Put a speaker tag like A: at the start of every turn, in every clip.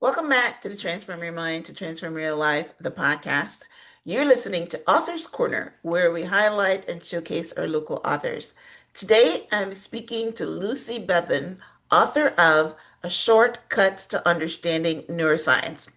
A: Welcome back to the Transform Your Mind to Transform Real Life, the podcast. You're listening to Author's Corner, where we highlight and showcase our local authors. Today, I'm speaking to Lucy Biven, author of A Shortcut to Understanding Neuroscience.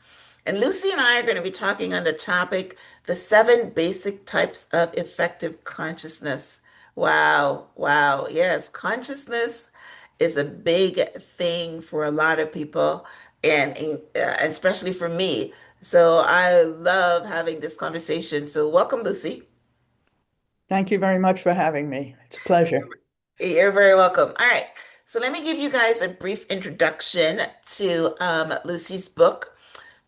A: And Lucy and I are going to be talking on the topic, the seven basic types of effective consciousness. Wow, wow. Yes, consciousness is a big thing for a lot of people and especially for me. So I love having this conversation. So welcome, Lucy.
B: Thank you very much for having me. It's a pleasure.
A: You're very welcome. All right. So let me give you guys a brief introduction to Lucy's book,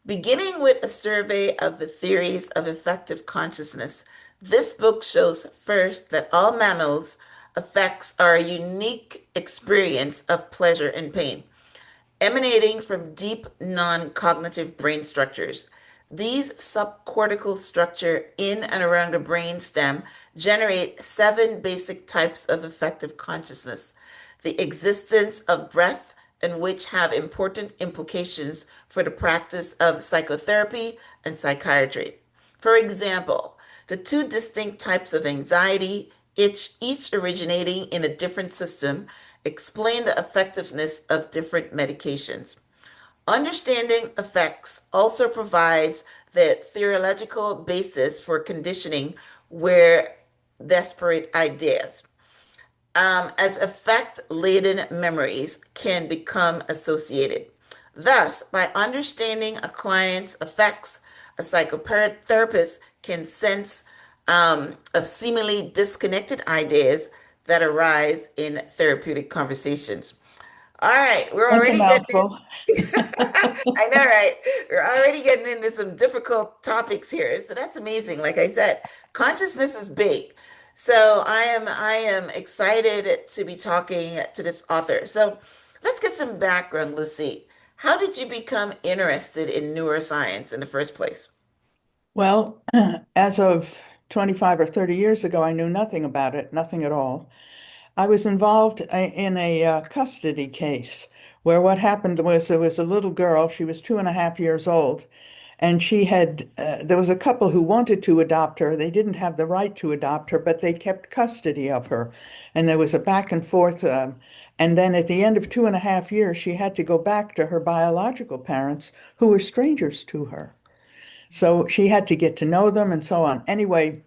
A: beginning with a survey of the theories of effective consciousness. This book shows first that all mammals affects our unique experience of pleasure and pain, emanating from deep non-cognitive brain structures. These subcortical structure in and around the brain stem generate seven basic types of effective consciousness. The existence of breath and which have important implications for the practice of psychotherapy and psychiatry. For example, the two distinct types of anxiety, each originating in a different system, explain the effectiveness of different medications. Understanding effects also provides the theoretical basis for conditioning where desperate ideas, as effect-laden memories can become associated. Thus, by understanding a client's effects, a psychotherapist can sense of seemingly disconnected ideas that arise in therapeutic conversations. All right, we're
B: That's a
A: already getting
B: mouthful.
A: I know, right? We're already getting into some difficult topics here. So that's amazing. Like I said, consciousness is big. So I am excited to be talking to this author. So let's get some background, Lucy. How did you become interested in neuroscience in the first place?
B: Well, as of 25 or 30 years ago, I knew nothing about it, nothing at all. I was involved in a custody case where what happened was there was a little girl, she was 2.5 years old, and there was a couple who wanted to adopt her. They didn't have the right to adopt her, but they kept custody of her. And there was a back and forth. And then at the end of 2.5 years, she had to go back to her biological parents, who were strangers to her. So she had to get to know them and so on. Anyway,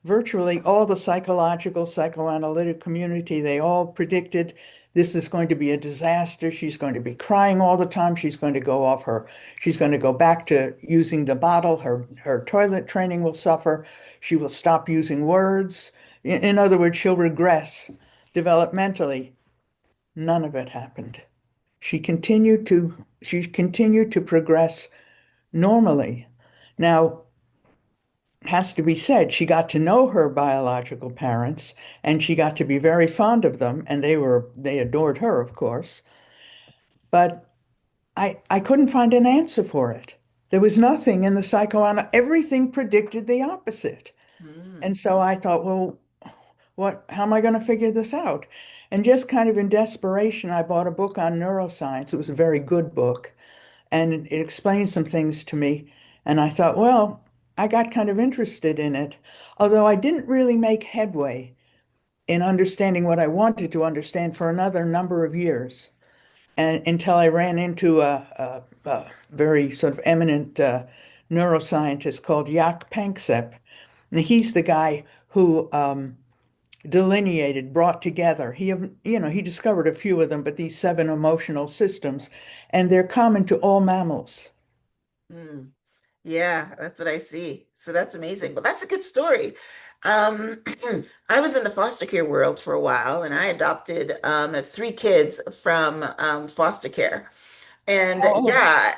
B: virtually all the psychological, psychoanalytic community, they all predicted this is going to be a disaster. She's going to be crying all the time. She's going to go back to using the bottle. Her toilet training will suffer. She will stop using words. In other words, she'll regress developmentally. None of it happened. She continued to progress normally. Now, has to be said, she got to know her biological parents and she got to be very fond of them, and they adored her, of course. But I couldn't find an answer for it. There was nothing in the psychoanalysis. Everything predicted the opposite.
A: Hmm.
B: And so I thought, well, how am I going to figure this out? And just kind of in desperation, I bought a book on neuroscience. It was a very good book, and it explained some things to me. And I thought, well, I got kind of interested in it, although I didn't really make headway in understanding what I wanted to understand for another number of years, and until I ran into a very sort of eminent neuroscientist called Jaak Panksepp. And he's the guy who brought together. He discovered a few of them, but these seven emotional systems, and they're common to all mammals.
A: Hmm. Yeah, that's what I see. So that's amazing. But that's a good story. I was in the foster care world for a while, and I adopted three kids from foster care. And
B: How old?
A: yeah,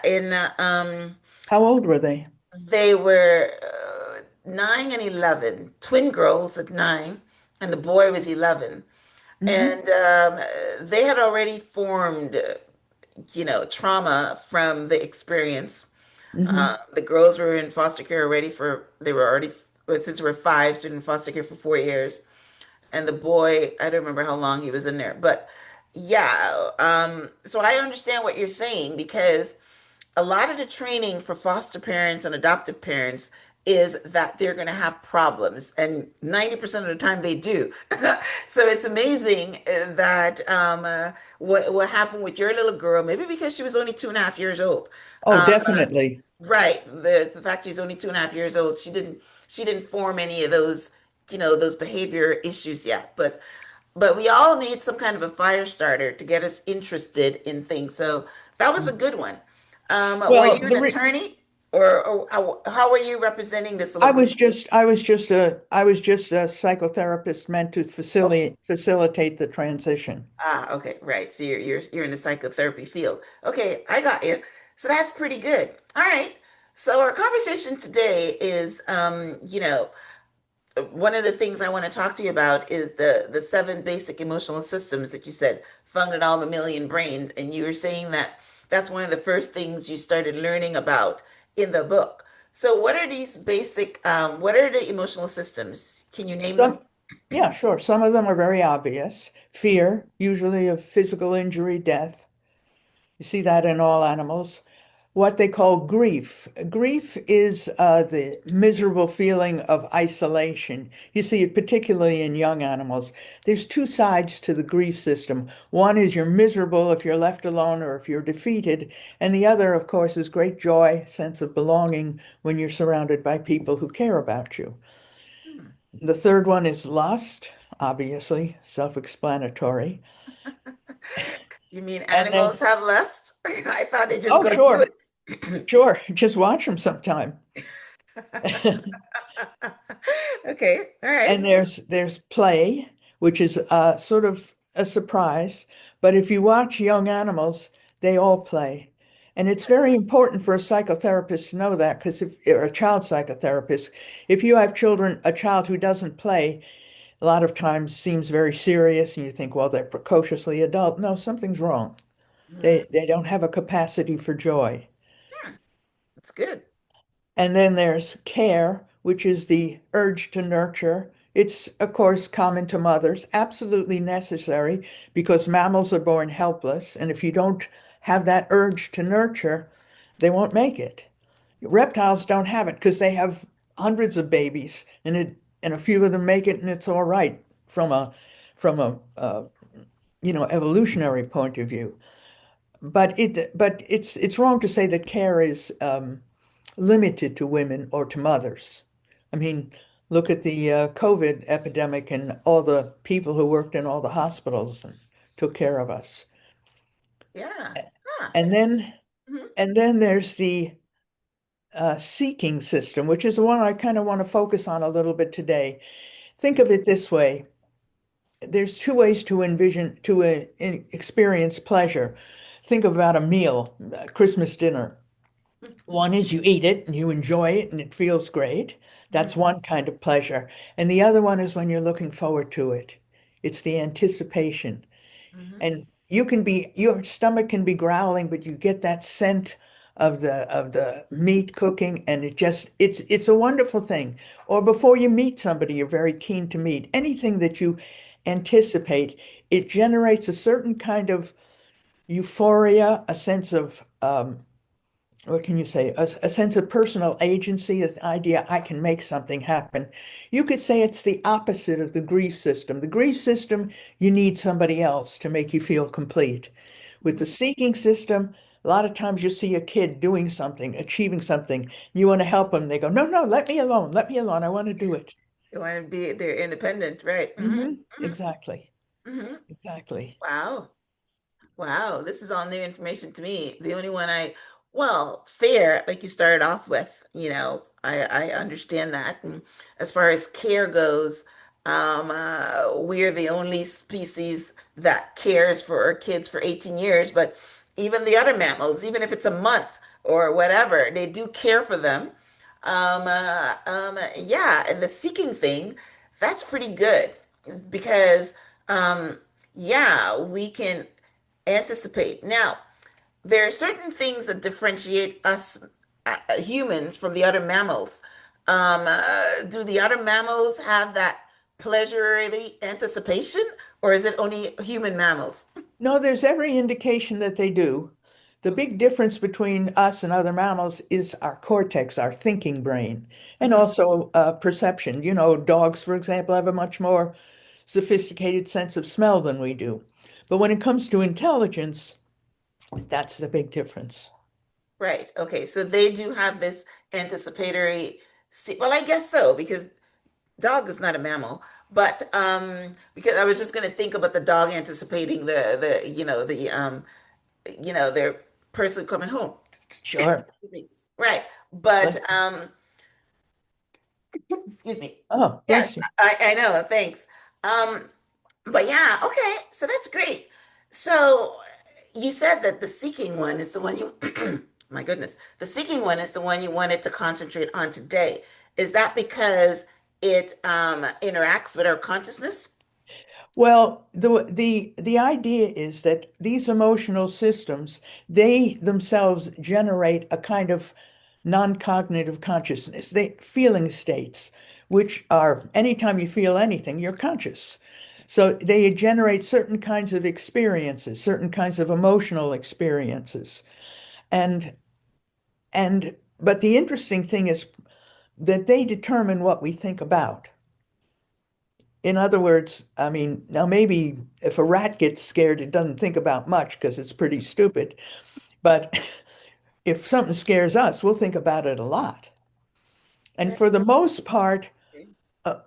B: How old were they?
A: they were 9 and 11, twin girls at 9, and the boy was 11.
B: Hmm.
A: And they had already formed, trauma from the experience.
B: Hmm.
A: The girls were in foster care already they were already, well, since we were five, been in foster care for 4 years. And the boy, I don't remember how long he was in there, but yeah. So I understand what you're saying because a lot of the training for foster parents and adoptive parents is that they're going to have problems, and 90% of the time they do. So it's amazing that what happened with your little girl, maybe because she was only 2.5 years old.
B: Oh,
A: Um,
B: definitely.
A: right. The fact she's only 2.5 years old, she didn't form any of those, those behavior issues yet. But we all need some kind of a fire starter to get us interested in things. So that was a good one. Were
B: Well,
A: you an attorney, or how are you representing this little girl?
B: I was just a psychotherapist meant to
A: Okay.
B: facilitate the transition.
A: Ah, okay, right. So you're in the psychotherapy field. Okay, I got you. So that's pretty good. All right. So our conversation today is, one of the things I want to talk to you about is the seven basic emotional systems that you said found in all mammalian brains, and you were saying that that's one of the first things you started learning about in the book. So, what are these basic? What are the emotional systems? Can you name them?
B: Some, yeah, sure. Some of them are very obvious. Fear, usually of physical injury, death. You see that in all animals. What they call grief. Grief is the miserable feeling of isolation. You see it particularly in young animals. There's two sides to the grief system. One is you're miserable if you're left alone or if you're defeated, and the other, of course, is great joy, sense of belonging when you're surrounded by people who care about you.
A: Hmm.
B: The third one is lust, obviously, self-explanatory.
A: You mean
B: And then,
A: animals have lust? I thought they just
B: oh,
A: go do
B: sure,
A: it.
B: sure, just watch them sometime.
A: Okay, all right.
B: And there's play, which is sort of a surprise. But if you watch young animals, they all play. And it's very important for a psychotherapist to know that, because if or a child psychotherapist, if you have a child who doesn't play, a lot of times seems very serious, and you think, well, they're precociously adult. No, something's wrong.
A: Mhm.
B: They don't have a capacity for joy.
A: Hmm, that's good.
B: And then there's care, which is the urge to nurture. It's, of course, common to mothers, absolutely necessary because mammals are born helpless. And if you don't have that urge to nurture, they won't make it. Reptiles don't have it because they have hundreds of babies and a few of them make it and it's all right from a evolutionary point of view. But it's wrong to say that care is limited to women or to mothers. I mean, look at the COVID epidemic and all the people who worked in all the hospitals and took care of us.
A: Yeah. Huh.
B: And then
A: Mhm.
B: and then there's the seeking system, which is the one I kind of want to focus on a little bit today. Think of it this way. There's two ways to experience pleasure. Think about a meal, Christmas dinner. One is you eat it and you enjoy it and it feels great. That's
A: Mhm.
B: one kind of pleasure. And the other one is when you're looking forward to it. It's the anticipation.
A: Mhm.
B: And your stomach can be growling, but you get that scent of the meat cooking and it's a wonderful thing. Or before you meet somebody you're very keen to meet. Anything that you anticipate, it generates a certain kind of euphoria, a sense of what can you say? A sense of personal agency is the idea I can make something happen. You could say it's the opposite of the grief system. The grief system, you need somebody else to make you feel complete. With the
A: Mhm.
B: seeking system, a lot of times you see a kid doing something, achieving something. You want to help them. They go, no, no, let me alone. Let me alone. I want to do it.
A: They want to be, they're independent, right? Hmm.
B: Exactly.
A: Hmm.
B: Exactly.
A: Wow. Wow, this is all new information to me. The only one well, fair, like you started off with, I understand that. And as far as care goes, we're the only species that cares for our kids for 18 years, but even the other mammals, even if it's a month or whatever, they do care for them. Yeah, and the seeking thing, that's pretty good because, yeah, we can anticipate. Now, there are certain things that differentiate us humans from the other mammals. Do the other mammals have that pleasurely anticipation, or is it only human mammals?
B: No, there's every indication that they do. The big difference between us and other mammals is our cortex, our thinking brain, and
A: Mhm.
B: also perception. You know, dogs, for example, have a much more sophisticated sense of smell than we do. But when it comes to intelligence, that's the big difference.
A: Right. Okay. So they do have this anticipatory. Well, I guess so because dog is not a mammal, but because I was just going to think about the dog anticipating their person coming home.
B: Sure.
A: Excuse me. Right. But
B: But,
A: excuse me.
B: oh,
A: Yes,
B: bless you.
A: I know. Thanks. Um, but yeah, okay. So that's great. So you said that the seeking one is the one you, my goodness, the seeking one is the one you wanted to concentrate on today. Is that because it interacts with our consciousness?
B: Well, the idea is that these emotional systems, they themselves generate a kind of non-cognitive consciousness, they feeling states, which are anytime you feel anything, you're conscious. So they generate certain kinds of experiences, certain kinds of emotional experiences. And but the interesting thing is that they determine what we think about. In other words, I mean, now maybe if a rat gets scared, it doesn't think about much because it's pretty stupid. But if something scares us, we'll think about it a lot. And
A: Right.
B: for the most part,
A: Okay.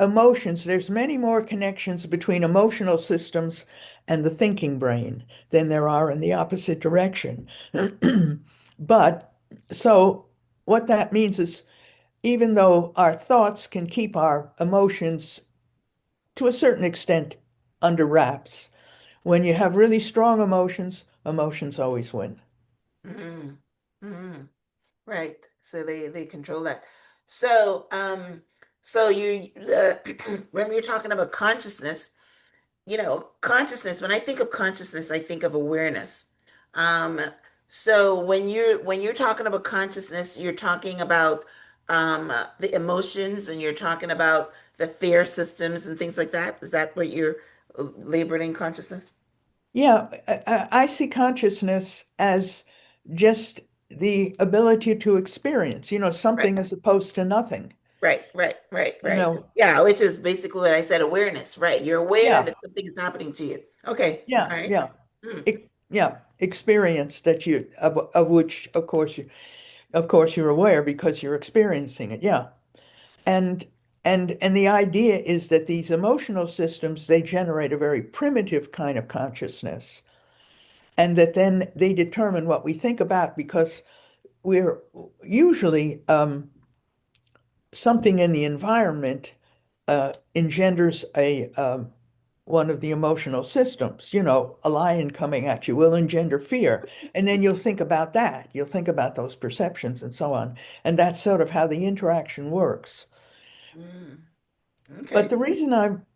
B: emotions, there's many more connections between emotional systems and the thinking brain than there are in the opposite direction. But so what that means is even though our thoughts can keep our emotions to a certain extent under wraps, when you have really strong emotions, emotions always win.
A: Mm-hmm. Mm-hmm. Right. So they control that. So so you when we're talking about consciousness, consciousness, when I think of consciousness, I think of awareness. Um, so when you're talking about consciousness, you're talking about the emotions and you're talking about the fear systems and things like that. Is that what you're labeling consciousness?
B: Yeah, I see consciousness as just the ability to experience,
A: Right,
B: something as opposed to nothing.
A: right.
B: No,
A: Yeah, which is basically what I said, awareness, right? You're aware
B: yeah,
A: that something is happening to you. Okay,
B: yeah,
A: all right.
B: yeah.
A: Mm,
B: Yeah, experience that of which of course you're aware because you're experiencing it. Yeah. And and the idea is that these emotional systems they generate a very primitive kind of consciousness and that then they determine what we think about because we're usually something in the environment engenders a one of the emotional systems. You know, a lion coming at you will engender fear, and then you'll think about that. You'll think about those perceptions and so on, and that's sort of how the interaction works.
A: mm,
B: But
A: okay.
B: the reason I'm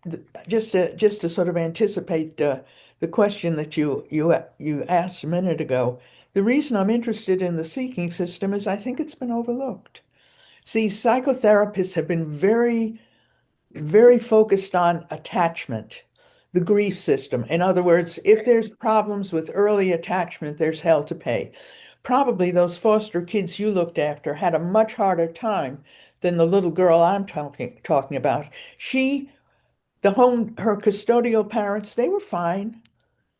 B: just to sort of anticipate the question that you asked a minute ago, the reason I'm interested in the seeking system is I think it's been overlooked. See, psychotherapists have been very focused on attachment, the grief system. In other words, if there's problems with early attachment, there's hell to pay. Probably those foster kids you looked after had a much harder time than the little girl I'm talking about. She, her custodial parents, they were fine.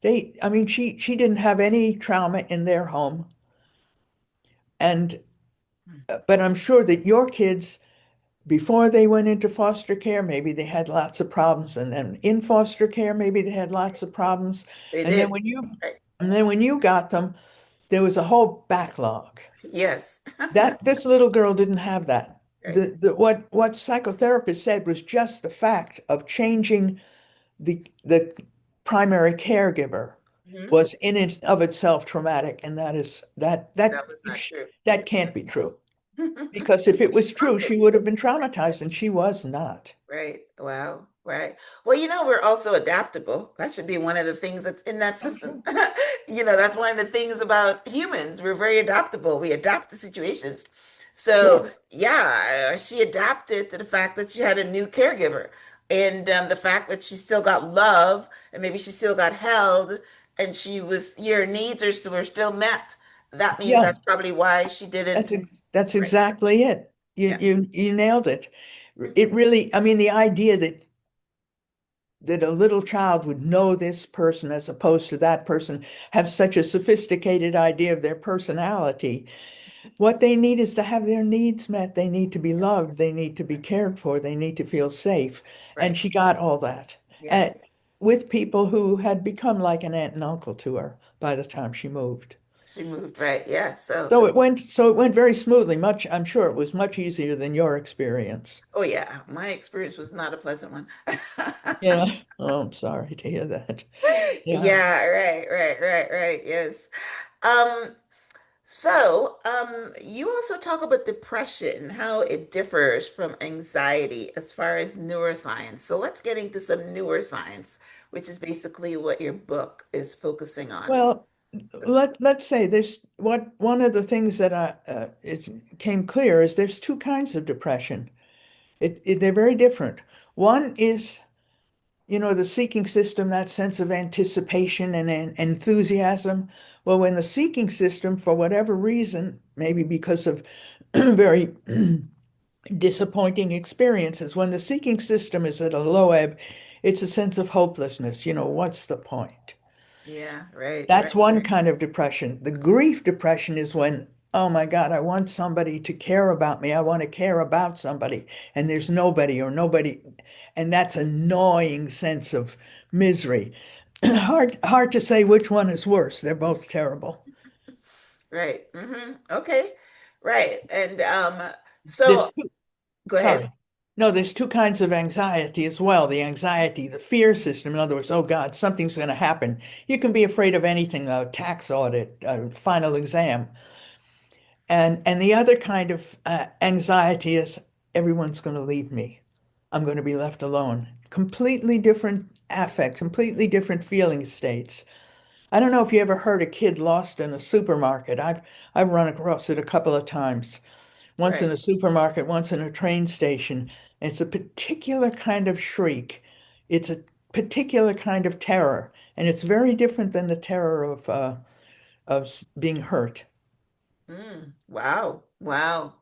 B: I mean, she didn't have any trauma in their home. And, but I'm sure that your kids before they went into foster care, maybe they had lots of problems, and then in foster care, maybe they had lots of problems.
A: They
B: And then
A: did.
B: when you
A: Right.
B: and then when you got them, there was a whole backlog.
A: Yes.
B: That this little girl didn't have that.
A: Right.
B: What psychotherapists said was just the fact of changing the primary caregiver
A: Hmm.
B: was in it of itself traumatic, and
A: That was not true.
B: that can't be true. Because if it was true, she would have been traumatized, and she was not.
A: Right. Wow. Right. Well, we're also adaptable. That should be one of the things that's in that
B: Oh,
A: system.
B: sure.
A: That's one of the things about humans. We're very adaptable. We adapt to situations. So,
B: Sure.
A: yeah, she adapted to the fact that she had a new caregiver and the fact that she still got love and maybe she still got held and your needs were still met. that means
B: Yeah,
A: that's probably why she didn't.
B: that's
A: Right.
B: exactly it. You
A: Yeah.
B: you you nailed it. It really, I mean, the idea that a little child would know this person as opposed to that person, have such a sophisticated idea of their personality. What they need is to have their needs met. They need to be loved. They need to be cared for. They need to feel safe. And
A: Right.
B: she got all that.
A: Yes.
B: And with people who had become like an aunt and uncle to her by the time she moved.
A: She moved. Right. Yeah.
B: So it went very smoothly. I'm sure it was much easier than your experience.
A: Oh yeah, my experience was not a pleasant one.
B: Yeah. Oh, I'm sorry to hear that. Yeah.
A: Yeah, right. Yes. Um, you also talk about depression, how it differs from anxiety as far as neuroscience. So let's get into some neuroscience, which is basically what your book is focusing on.
B: Well, let's say there's what one of the things that it came clear is there's two kinds of depression. They're very different. One is, the seeking system, that sense of anticipation and enthusiasm. Well, when the seeking system, for whatever reason, maybe because of very disappointing experiences, when the seeking system is at a low ebb, it's a sense of hopelessness. What's the point?
A: Yeah, right.
B: That's one kind of depression. The grief depression is when, oh my God, I want somebody to care about me. I want to care about somebody, and there's nobody or nobody. And that's a gnawing sense of misery. Hard to say which one is worse. They're both terrible.
A: Right. Okay. Right. And so
B: There's two,
A: go ahead.
B: sorry. No, there's two kinds of anxiety as well. The anxiety, the fear system. In other words, oh God, something's going to happen. You can be afraid of anything, a tax audit, a final exam. And the other kind of anxiety is everyone's going to leave me. I'm going to be left alone. Completely different affect, completely different feeling states. I don't know if you ever heard a kid lost in a supermarket. I've run across it a couple of times. Once in
A: Right.
B: a supermarket, once in a train station. It's a particular kind of shriek. It's a particular kind of terror, and it's very different than the terror of being hurt.
A: Wow. Wow.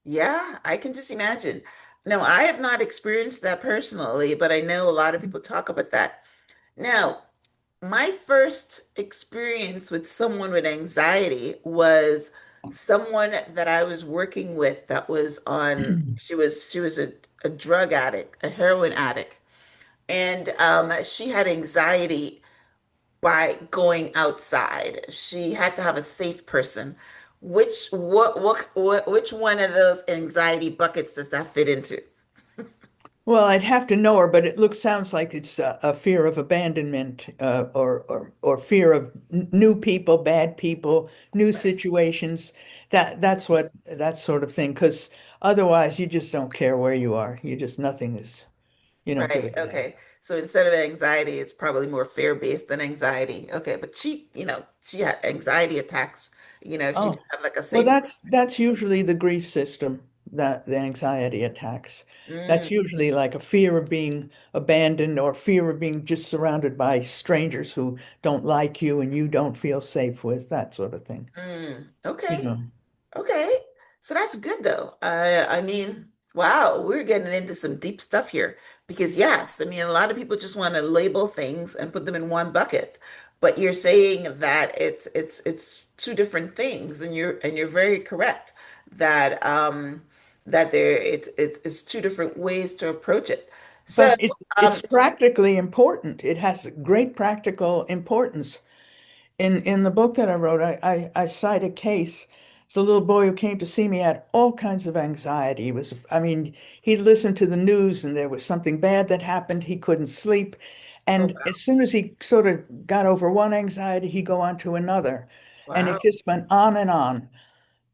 A: Yeah, I can just imagine. No, I have not experienced that personally, but I know a lot of people talk about that. Now, my first experience with someone with anxiety was someone that I was working with that was on, she was a drug addict, a heroin addict. And she had anxiety by going outside. She had to have a safe person. Which one of those anxiety buckets does that fit into?
B: Well, I'd have to know her, but sounds like it's a fear of abandonment, or fear of new people, bad people, new situations. That sort of thing. Because otherwise, you just don't care where you are. Nothing is. You don't give a
A: Right.
B: damn.
A: Okay. So instead of anxiety, it's probably more fear-based than anxiety. Okay. But she had anxiety attacks, if she
B: Oh,
A: didn't have like a
B: well,
A: safe.
B: that's usually the grief system, that the anxiety attacks. That's
A: Mm,
B: usually like a fear of being abandoned or fear of being just surrounded by strangers who don't like you and you don't feel safe with, that sort of thing. You
A: okay.
B: know.
A: Okay. So that's good though. I mean, wow, we're getting into some deep stuff here because yes, I mean, a lot of people just want to label things and put them in one bucket. But you're saying that it's two different things and you're very correct that it's two different ways to approach it. So,
B: But it's
A: um
B: practically important. It has great practical importance. In the book that I wrote, I cite a case. It's a little boy who came to see me, had all kinds of anxiety. I mean, he listened to the news and there was something bad that happened. He couldn't sleep.
A: oh
B: And
A: wow.
B: as soon as he sort of got over one anxiety, he'd go on to another. And
A: Wow.
B: it just went on and on.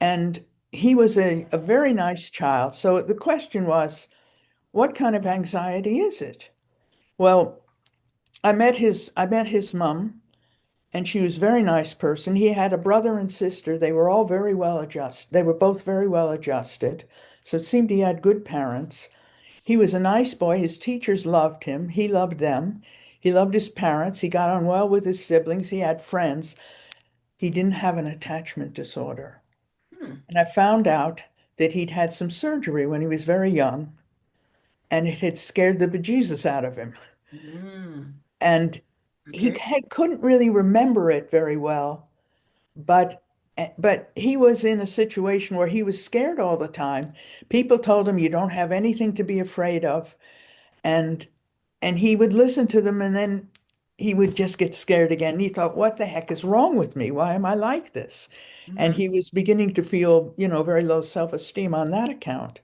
B: And he was a very nice child. So the question was, what kind of anxiety is it? Well, I met his mom, and she was a very nice person. He had a brother and sister. They were all very well adjusted. They were both very well adjusted. So it seemed he had good parents. He was a nice boy. His teachers loved him. He loved them. He loved his parents. He got on well with his siblings. He had friends. he didn't have an attachment disorder.
A: Hmm.
B: And I found out that he'd had some surgery when he was very young, and it had scared the bejesus out of him.
A: Mm.
B: And
A: Okay.
B: couldn't really remember it very well, but he was in a situation where he was scared all the time. People told him you don't have anything to be afraid of, and he would listen to them, and then he would just get scared again. And he thought, what the heck is wrong with me? Why am I like this? And
A: Hmm.
B: he was beginning to feel, very low self-esteem on that account.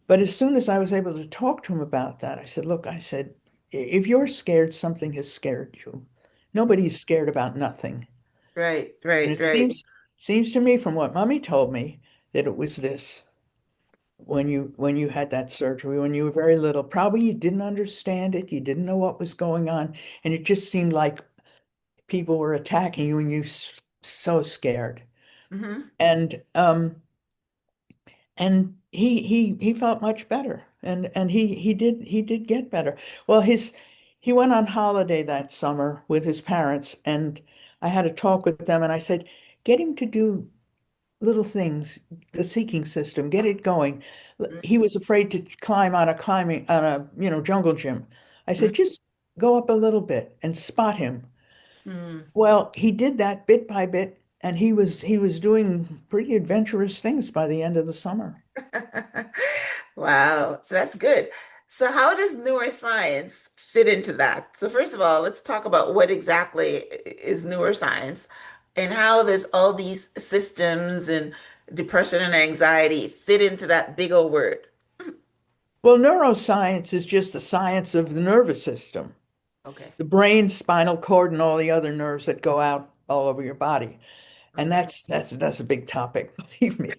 B: But as soon as I was able to talk to him about that, I said, look, I said, if you're scared, something has scared you. Nobody's scared about nothing.
A: Right,
B: And
A: right,
B: it
A: right.
B: seems to me from what mommy told me that it was this when you had that surgery, when you were very little, probably you didn't understand it, you didn't know what was going on, and it just seemed like people were attacking you and you so scared.
A: Hmm.
B: And he felt much better, and he did get better. Well, his he went on holiday that summer with his parents, and I had a talk with them, and I said, get him to do little things, the seeking system, get it going. He was afraid to climb on a jungle gym. I said, just go up a little bit and spot him.
A: Hmm.
B: Well, he did that bit by bit, and he was doing pretty adventurous things by the end of the summer.
A: Wow. So that's good. So how does neuroscience fit into that? So first of all, let's talk about what exactly is neuroscience and how does all these systems and depression and anxiety fit into that big old word?
B: Well, neuroscience is just the science of the nervous system,
A: Okay.
B: the brain, spinal cord, and all the other nerves that go out all over your body. And
A: Okay.
B: that's a big topic, believe me.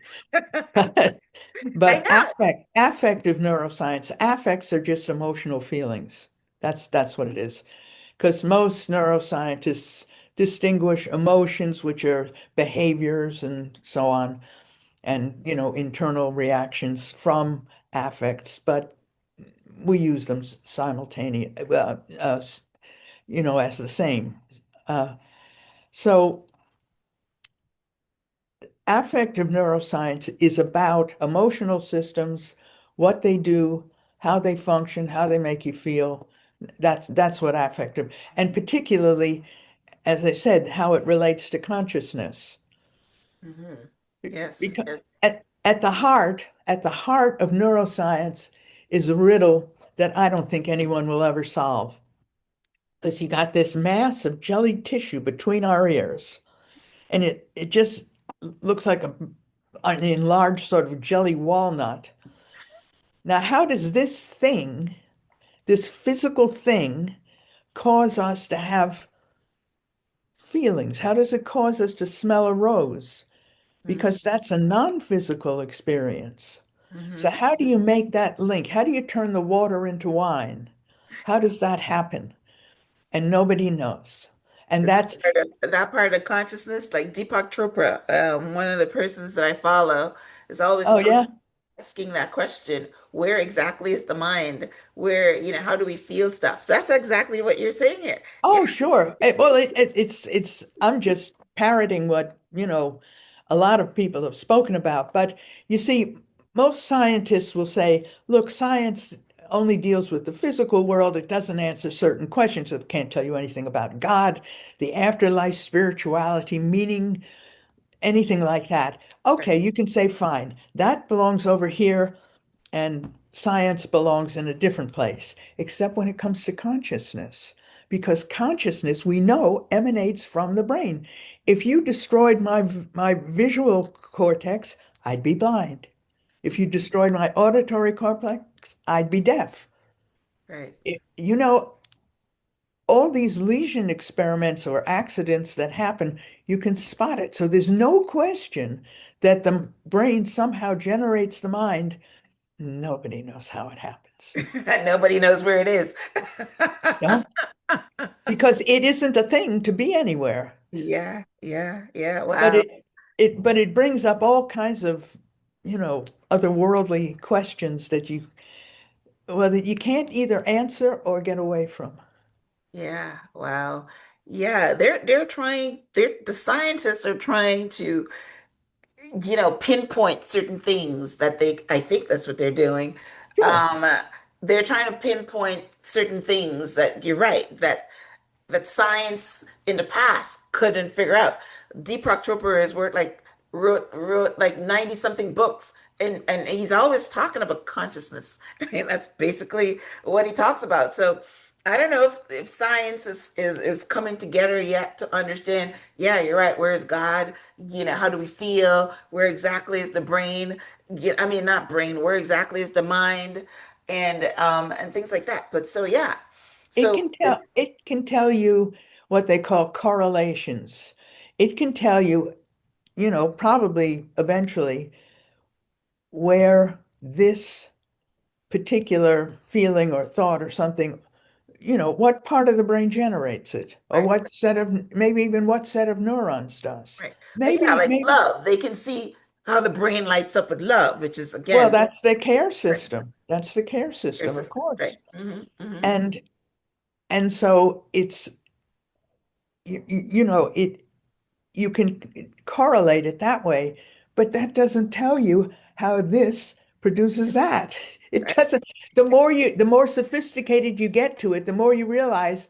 A: I
B: But
A: know.
B: affective neuroscience, affects are just emotional feelings. That's what it is. Because most neuroscientists distinguish emotions, which are behaviors and so on, and internal reactions from affects, but we use them simultaneous, as the same. Uh, so affective neuroscience is about emotional systems, what they do, how they function, how they make you feel. That's what affective, and particularly, as I said, how it relates to consciousness.
A: Hmm. Yes,
B: Because
A: yes.
B: at the heart of neuroscience is a riddle that I don't think anyone will ever solve. Because you got this mass of jelly tissue between our ears, and it just looks like an enlarged sort of jelly walnut. Now, how does this physical thing, cause us to have feelings? How does it cause us to smell a rose? Because that's a non-physical experience. So
A: Mm-hmm.
B: how do you make that link? How do you turn the water into wine? How does that happen? And nobody knows. And
A: Is
B: that's,
A: that part of consciousness, like Deepak Chopra, one of the persons that I follow, is always
B: oh yeah.
A: asking that question, where exactly is the mind? Where, how do we feel stuff? So that's exactly what you're saying here. Yeah.
B: Oh, sure. Well, I'm just parroting what, a lot of people have spoken about. But you see, most scientists will say, look, science only deals with the physical world. It doesn't answer certain questions. It can't tell you anything about God, the afterlife, spirituality, meaning, anything like that. Okay, you can say, fine, that belongs over here, and science belongs in a different place, except when it comes to consciousness. Because consciousness, we know, emanates from the brain. If you destroyed my visual cortex, I'd be blind. If you destroyed my auditory cortex, I'd be deaf.
A: Right.
B: You know, all these lesion experiments or accidents that happen, you can spot it. So there's no question that the brain somehow generates the mind. Nobody knows how it happens.
A: Nobody knows where it is.
B: No, because it isn't a thing to be anywhere.
A: Yeah, yeah, yeah.
B: But
A: Wow.
B: it brings up all kinds of, otherworldly questions that you can't either answer or get away from.
A: Yeah, wow. Yeah, the scientists are trying to, pinpoint certain things that I think that's what they're doing.
B: Sure.
A: Um, they're trying to pinpoint certain things that you're right, that science in the past couldn't figure out. Deepak Chopra is wrote like 90 something books, and he's always talking about consciousness. I mean, that's basically what he talks about. So I don't know if science is coming together yet to understand, yeah, you're right, where is God? How do we feel? Where exactly is the brain? I mean, not brain, where exactly is the mind? And things like that. But so yeah. So
B: It can tell you what they call correlations. It can tell you, probably eventually where this particular feeling or thought or something, what part of the brain generates it, or
A: right.
B: what set of, maybe even what set of neurons does.
A: Right. Yeah,
B: Maybe,
A: like
B: maybe,
A: love. They can see how the brain lights up with love, which is
B: well,
A: again,
B: that's the care
A: right,
B: system. That's the care
A: your
B: system, of
A: system. Right.
B: course.
A: Hmm.
B: And and so it's it you can correlate it that way, but that doesn't tell you how this produces that. It
A: Right.
B: doesn't. The more sophisticated you get to it, the more you realize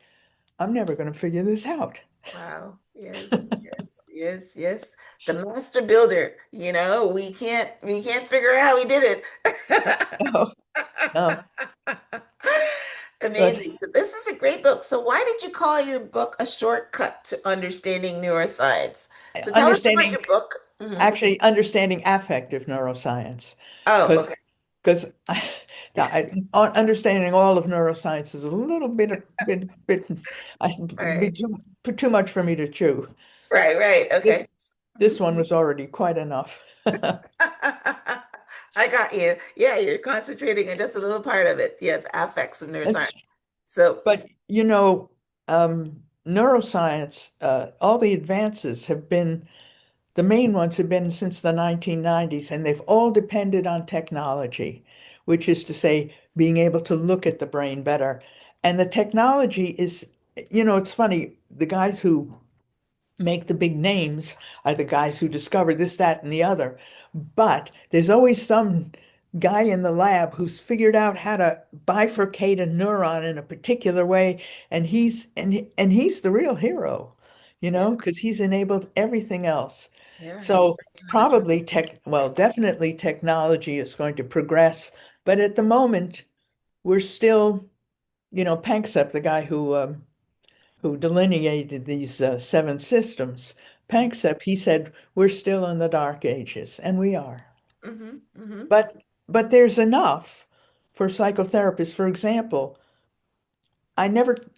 B: I'm never going to figure this out.
A: Wow. Yes, yes, yes, yes. The master builder, we can't figure out how he did it.
B: No, no. But
A: Amazing. So this is a great book. So why did you call your book A Shortcut to Understanding Neuroscience? So tell us about
B: understanding,
A: your book. Hmm.
B: actually understanding affective neuroscience,
A: Oh,
B: because
A: okay.
B: because understanding all of neuroscience is a little bit
A: All
B: it'd be
A: right.
B: too much for me to chew.
A: Right, right.
B: This
A: Okay.
B: this
A: Mhm.
B: one was already quite enough.
A: I got you. Yeah, you're concentrating on just a little part of it. Yeah, the affects of neuroscience.
B: That's
A: So,
B: But neuroscience, all the advances have been the main ones have been since the 1990s, and they've all depended on technology, which is to say, being able to look at the brain better. And the technology is, it's funny, the guys who make the big names are the guys who discover this, that, and the other. But there's always some guy in the lab who's figured out how to bifurcate a neuron in a particular way, and he's the real hero,
A: yeah,
B: because he's enabled everything else.
A: yeah, he's
B: So
A: working on it.
B: definitely technology is going to progress, but at the moment we're still, Panksepp, the guy who delineated these seven systems, Panksepp, he said, we're still in the dark ages, and we are.
A: Hmm. Hmm.
B: But there's enough for psychotherapists. For example,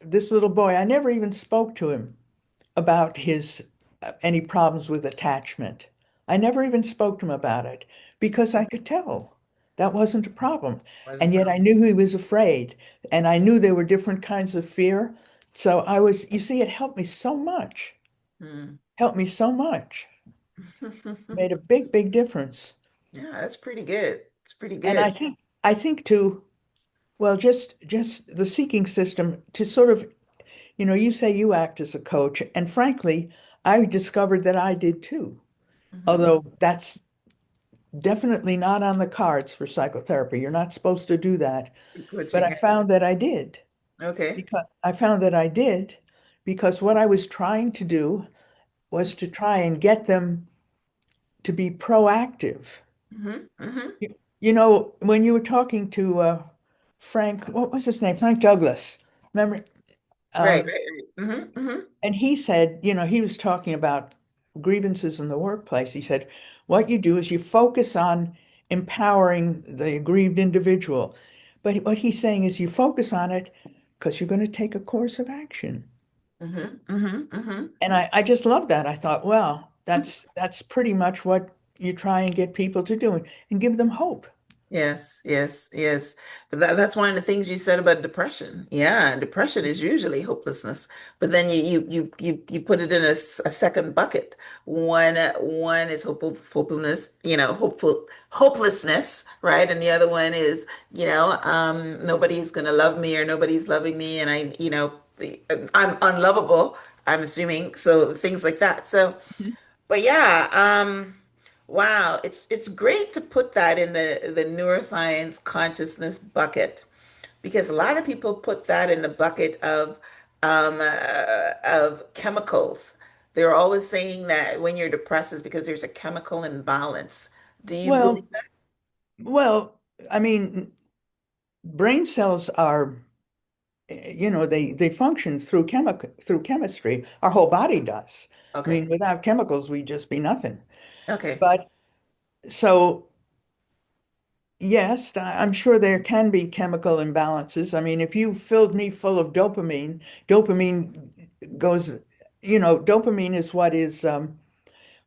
B: this little boy, I never even spoke to him about his any problems with attachment. I never even spoke to him about it because I could tell that wasn't a problem.
A: Wasn't
B: And yet I knew he was afraid, and I knew there were different kinds of fear. So you see, it helped me so much.
A: problem.
B: Helped me so much.
A: Hmm.
B: Made a big, big difference.
A: Yeah, that's pretty good. It's pretty
B: And
A: good.
B: I think too, well, just the seeking system to sort of, you say you act as a coach, and frankly, I discovered that I did too.
A: Hmm.
B: Although that's definitely not on the cards for psychotherapy. You're not supposed to do that. But I
A: Coaching.
B: found that I did
A: Okay.
B: because what I was trying to do was to try and get them to be proactive.
A: Hmm. Hmm.
B: When you were talking to Frank, what was his name? Frank Douglas. Remember?
A: Right,
B: Um,
A: right, right. Hmm. Hmm.
B: and he said, he was talking about grievances in the workplace. He said, what you do is you focus on empowering the aggrieved individual. But what he's saying is you focus on it because you're going to take a course of action.
A: Hmm. Hmm. Hmm.
B: And I just love that. I thought, well, that's pretty much what you try and get people to do and give them hope.
A: Yes, yes, yes. But that's one of the things you said about depression. Yeah, depression is usually hopelessness, but then you put it in a second bucket. One is hopefulness, hopelessness, right? And the other one is, nobody's gonna love me or nobody's loving me, and I'm unlovable. I'm assuming. So things like that. So,
B: Mhm.
A: but yeah, wow, it's great to put that in the neuroscience consciousness bucket because a lot of people put that in the bucket of chemicals. They're always saying that when you're depressed is because there's a chemical imbalance. Do you believe
B: Well, well, I mean, brain cells are, they function through chemistry. Our whole body does. I
A: Okay.
B: mean, without chemicals, we'd just be nothing.
A: Okay.
B: But so yes, I'm sure there can be chemical imbalances. I mean, if you filled me full of dopamine, dopamine goes, dopamine is what is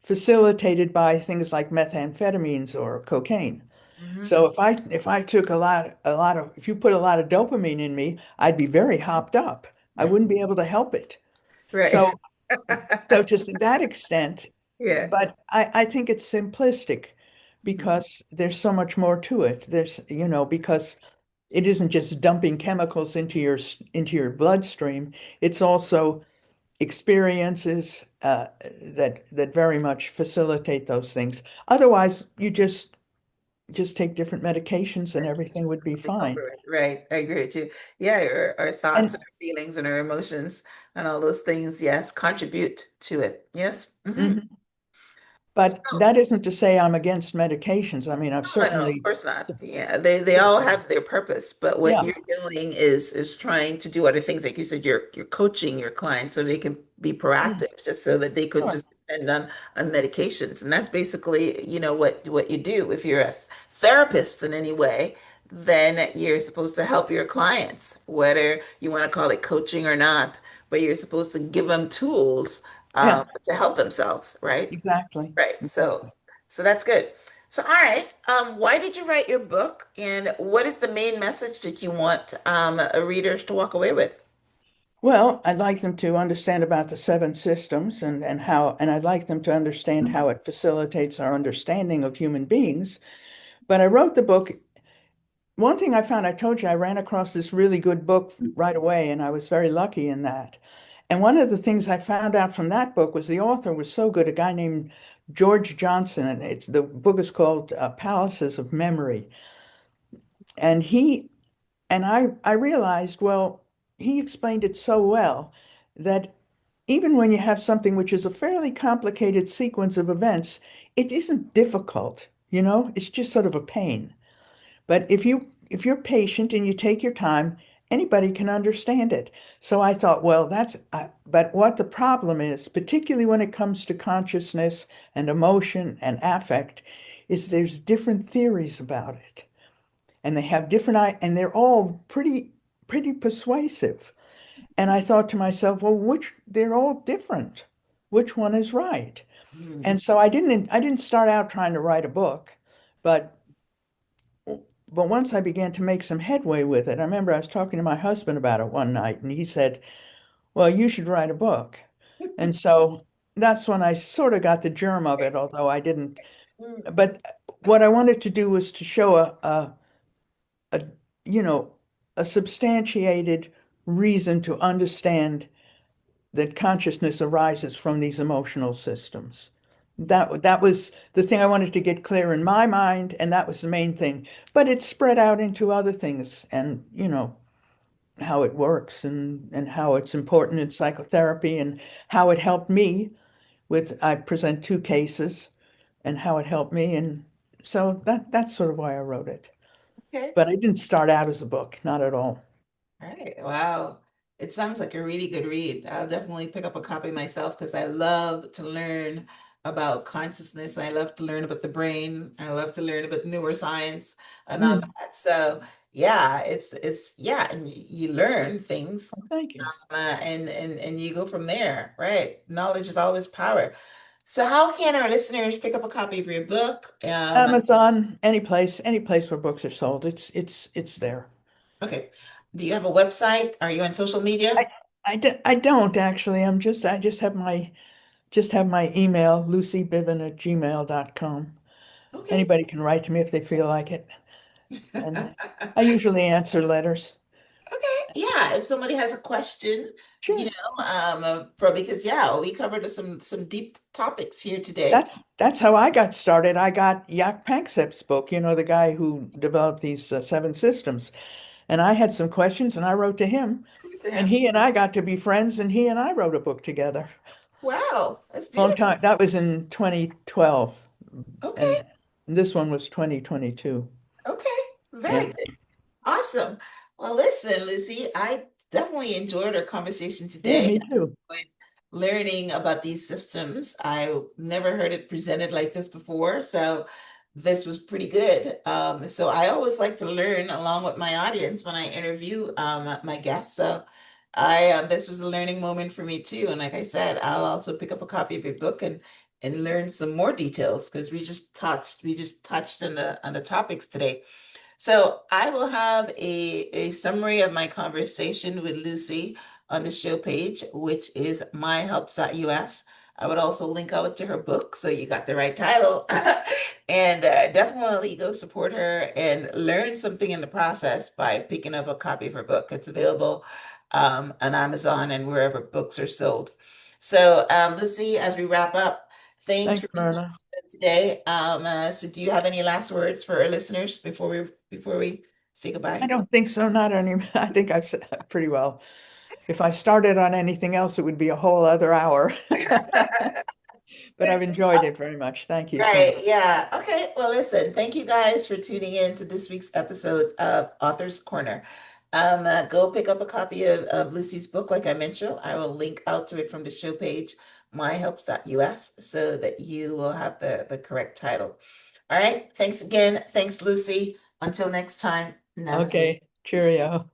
B: facilitated by things like methamphetamines or cocaine.
A: Hmm.
B: So if I took if you put a lot of dopamine in me, I'd be very hopped up. I wouldn't be able to help it.
A: Right.
B: So so to that extent,
A: Yeah.
B: but I think it's simplistic
A: Mhm.
B: because there's so much more to it. Because it isn't just dumping chemicals into your bloodstream. It's also experiences that very much facilitate those things. Otherwise, you just take different medications and everything would be
A: Would be
B: fine.
A: comforted. Right. I agree with you. Yeah, our thoughts and
B: And
A: our feelings and our emotions and all those things, yes, contribute to it. Yes. Hmm.
B: mhm. But that isn't to say I'm against medications. I mean, I've
A: No, no, no, of
B: certainly,
A: course not. Yeah, they all have their purpose, but what
B: yeah,
A: you're doing is trying to do other things. Like you said, you're coaching your clients so they can be
B: mm,
A: proactive, just so that they could
B: sure,
A: just depend on medications. And that's basically, what you do. If you're a therapist in any way, then you're supposed to help your clients, whether you want to call it coaching or not, but you're supposed to give them tools
B: yeah,
A: to help themselves, right?
B: exactly,
A: Right. So,
B: exactly.
A: so that's good. So, all right. Why did you write your book, and what is the main message that you want readers to walk away with?
B: Well, I'd like them to understand about the seven systems and I'd like them to understand how it facilitates our understanding of human beings. But I wrote the book. One thing I found, I told you, I ran across this really good book right away, and I was very lucky in that. And one of the things I found out from that book was the author was so good, a guy named George Johnson, and the book is called Palaces of Memory. And I realized, well, he explained it so well that even when you have something which is a fairly complicated sequence of events, it isn't difficult, it's just sort of a pain. But if you're patient and you take your time, anybody can understand it. So I thought, well, but what the problem is, particularly when it comes to consciousness and emotion and affect, is there's different theories about it. And they have and they're all pretty persuasive. And I thought to myself, well, they're all different. Which one is right?
A: Hmm.
B: And so I didn't start out trying to write a book, but but once I began to make some headway with it, I remember I was talking to my husband about it one night, and he said, well, you should write a book. And so that's when I sort of got the germ of it, although I didn't. But what I wanted to do was to show a you know, a substantiated reason to understand that consciousness arises from these emotional systems. That was the thing I wanted to get clear in my mind, and that was the main thing. But it spread out into other things, and how it works, and how it's important in psychotherapy, and how it helped me I present two cases, and how it helped me, and so that's sort of why I wrote it.
A: Okay.
B: But I didn't start out as a book, not at all.
A: All right. Wow. It sounds like a really good read. I'll definitely pick up a copy myself because I love to learn about consciousness. I love to learn about the brain. I love to learn about neuroscience and all
B: Mm,
A: that. So yeah, it's yeah, and you learn things
B: thank you.
A: and you go from there, right? Knowledge is always power. So how can our listeners pick up a copy of your book?
B: Amazon, any place where books are sold, it's there.
A: Okay. Do you have a website? Are you on social
B: I
A: media?
B: I don't actually. I just have my email, lucybiven@gmail.com.
A: Okay.
B: Anybody can write to me if they feel like it. And I
A: Okay.
B: usually answer letters.
A: yeah, if somebody has a question,
B: Sure.
A: for because yeah, we covered some deep topics here today.
B: That's how I got started. I got Jaak Panksepp's book, the guy who developed these seven systems. And I had some questions and I wrote to him.
A: To
B: And
A: him.
B: he and I got to be friends and he and I wrote a book together.
A: Wow, that's
B: Long
A: beautiful.
B: time. That was in 2012.
A: Okay,
B: And this one was 2022.
A: okay, very
B: Yeah.
A: good. Awesome. Well, listen, Lucy, I definitely enjoyed our conversation
B: Yeah,
A: today.
B: me too.
A: Enjoyed learning about these systems. I never heard it presented like this before, so this was pretty good. So I always like to learn along with my audience when I interview my guests. So I this was a learning moment for me too. And like I said, I'll also pick up a copy of your book and learn some more details because we just touched on the topics today. So I will have a summary of my conversation with Lucy on the show page, which is myhelps.us. I would also link out to her book, so you got the right title. And definitely go support her and learn something in the process by picking up a copy of her book. It's available on Amazon and wherever books are sold. So, Lucy, as we wrap up, thanks for
B: Thanks,
A: being
B: Myrna.
A: today. So do you have any last words for our listeners before we say
B: I
A: goodbye?
B: don't think so. Not any. I think I've said pretty well. If I started on anything else, it would be a whole other hour. But I've enjoyed it very much. Thank you so
A: Right,
B: much.
A: yeah. Okay, well, listen, thank you guys for tuning in to this week's episode of Author's Corner. Go pick up a copy of Lucy's book, like I mentioned. I will link out to it from the show page, myhelps.us, so that you will have the correct title. All right, thanks again. Thanks, Lucy. Until next time, namaste.
B: Okay. Cheerio.